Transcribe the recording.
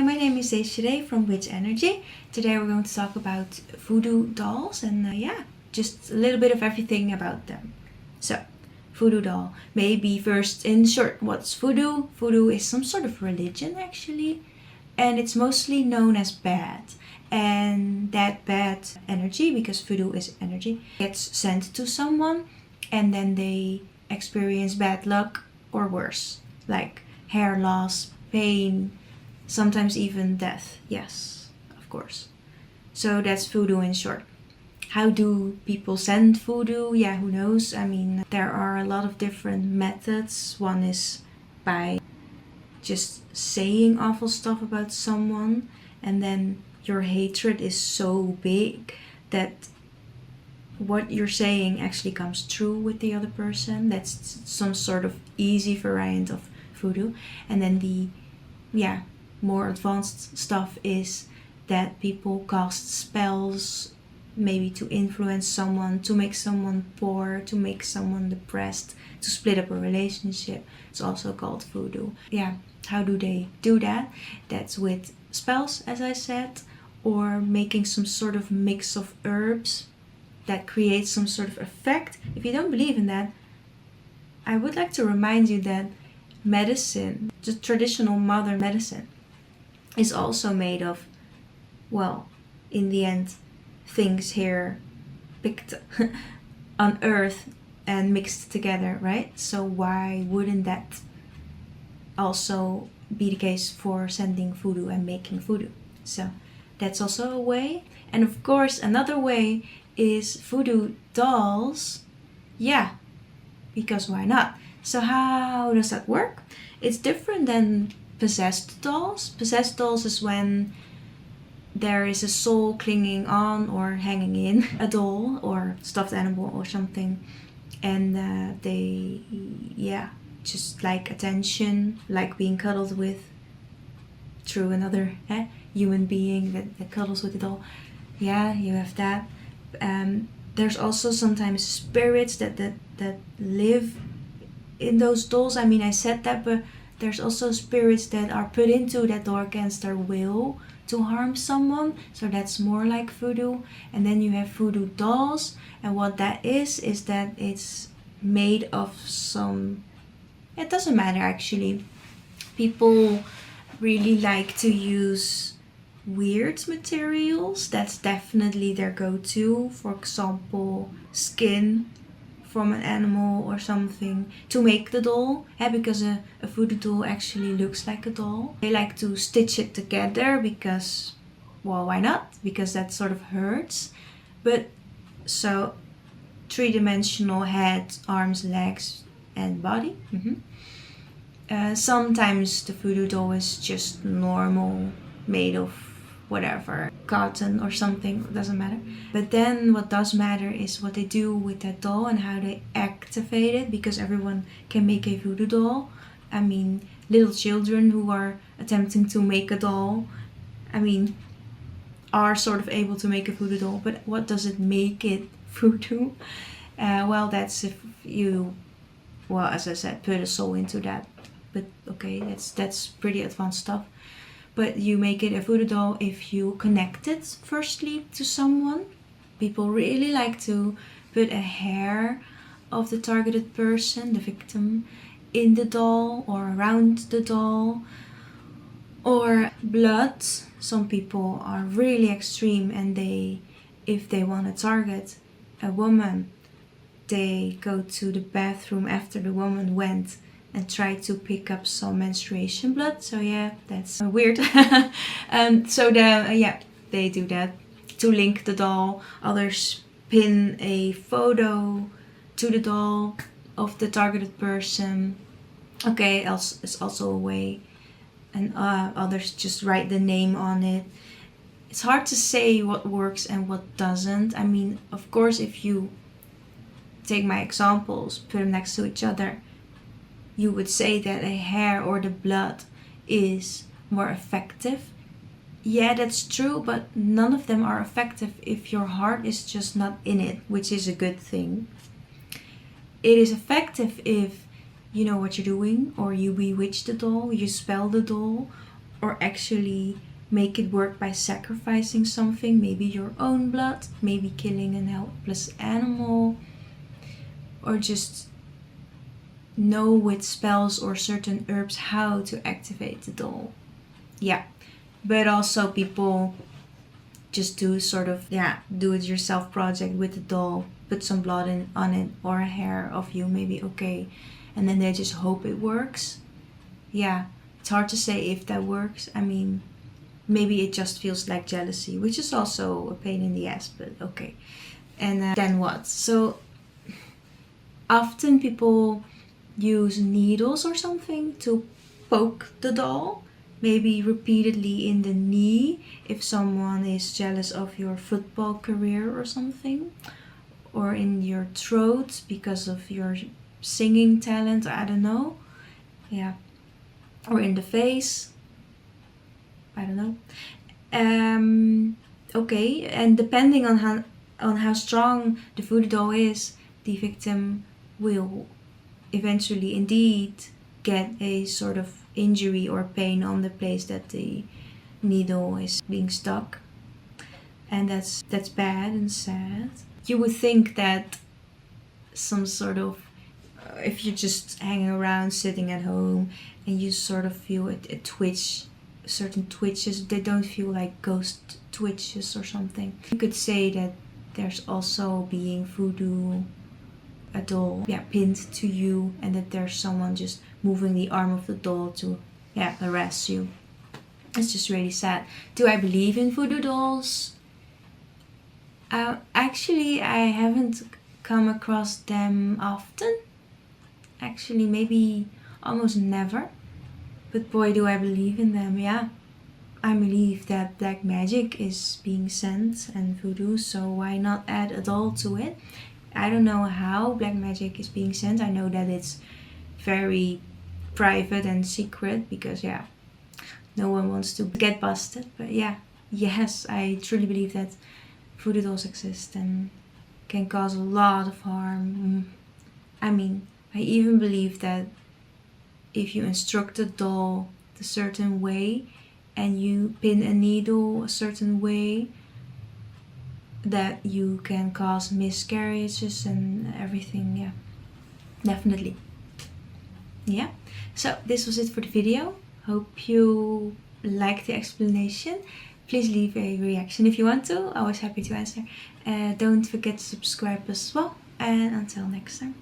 my name is Desiree from Witch Energy. Today we're going to talk about voodoo dolls and just a little bit of everything about them. So, voodoo doll. Maybe first in short, what's voodoo? Voodoo is some sort of religion actually, and it's mostly known as bad. And that bad energy, because voodoo is energy, gets sent to someone and then they experience bad luck or worse, like hair loss, pain, sometimes even death. Yes, of course. So that's voodoo in short. How do people send voodoo? Yeah, who knows? I mean, there are a lot of different methods. One is by just saying awful stuff about someone, and then your hatred is so big that what you're saying actually comes true with the other person. That's some sort of easy variant of voodoo. And then the more advanced stuff is that people cast spells, maybe to influence someone, to make someone poor, to make someone depressed, to split up a relationship. It's also called voodoo. Yeah, how do they do that? That's with spells, as I said, or making some sort of mix of herbs that creates some sort of effect. If you don't believe in that, I would like to remind you that medicine, the traditional modern medicine, is also made of, well, in the end, things here picked on earth and mixed together, right? So why wouldn't that also be the case for sending voodoo and making voodoo? So that's also a way. And of course, another way is voodoo dolls. Yeah, because why not? So how does that work? It's different than possessed dolls. Possessed dolls is when there is a soul clinging on or hanging in a doll or stuffed animal or something, and they just like attention, like being cuddled with through another human being that cuddles with the doll. Yeah, you have that. There's also sometimes spirits that live in those dolls. I mean, I said that, but there's also spirits that are put into that doll against their will to harm someone. So that's more like voodoo. And then you have voodoo dolls, and what that is that it's made of some, it doesn't matter actually. People really like to use weird materials. That's definitely their go-to. For example, skin from an animal or something to make the doll, because a voodoo doll actually looks like a doll. They like to stitch it together because, well, why not? Because that sort of hurts. But so three-dimensional head, arms, legs and body. Sometimes the voodoo doll is just normal, made of whatever, cotton or something, doesn't matter. But then what does matter is what they do with that doll and how they activate it, because everyone can make a voodoo doll. I mean, little children who are attempting to make a doll, I mean, are sort of able to make a voodoo doll. But what does it make it voodoo? Well, that's if you, well, as I said, put a soul into that. But okay, that's pretty advanced stuff. But you make it a voodoo doll if you connect it firstly to someone. People really like to put a hair of the targeted person, the victim, in the doll or around the doll. Or blood. Some people are really extreme, and if they want to target a woman, they go to the bathroom after the woman went and try to pick up some menstruation blood. So yeah, that's weird. So they do that to link the doll. Others pin a photo to the doll of the targeted person. Okay, else is also a way. And others just write the name on it. It's hard to say what works and what doesn't. I mean, of course, if you take my examples, put them next to each other, you would say that a hair or the blood is more effective. Yeah, that's true, but none of them are effective if your heart is just not in it, which is a good thing. It is effective if you know what you're doing, or you bewitch the doll, you spell the doll, or actually make it work by sacrificing something, maybe your own blood, maybe killing an helpless animal, or just know with spells or certain herbs how to activate the doll. Yeah, but also people just do sort of do it yourself project with the doll, put some blood on it or a hair of you, maybe, okay, and then they just hope it works. Yeah, it's hard to say if that works. I mean, maybe it just feels like jealousy, which is also a pain in the ass, but okay. And then what? So often people use needles or something to poke the doll, maybe repeatedly in the knee if someone is jealous of your football career or something, or in your throat because of your singing talent, I don't know. Yeah, or in the face, I don't know. Okay, and depending on how strong the voodoo doll is, the victim will eventually indeed get a sort of injury or pain on the place that the needle is being stuck, and that's bad and sad. You would think that some sort of if you're just hanging around sitting at home and you sort of feel a twitch, certain twitches, they don't feel like ghost twitches or something. You could say that there's also being voodoo a doll pinned to you, and that there's someone just moving the arm of the doll to harass you. It's just really sad. Do I believe in voodoo dolls? Actually, I haven't come across them often. Actually, maybe almost never. But boy, do I believe in them. Yeah, I believe that black magic is being sent and voodoo, so why not add a doll to it? I don't know how black magic is being sent. I know that it's very private and secret because no one wants to get busted. But yes, I truly believe that voodoo dolls exist and can cause a lot of harm. I mean, I even believe that if you instruct a doll a certain way and you pin a needle a certain way, that you can cause miscarriages and everything. Yeah, definitely. Yeah, so this was it for the video. Hope you liked the explanation. Please leave a reaction if you want to. Always happy to answer. Don't forget to subscribe as well, and until next time.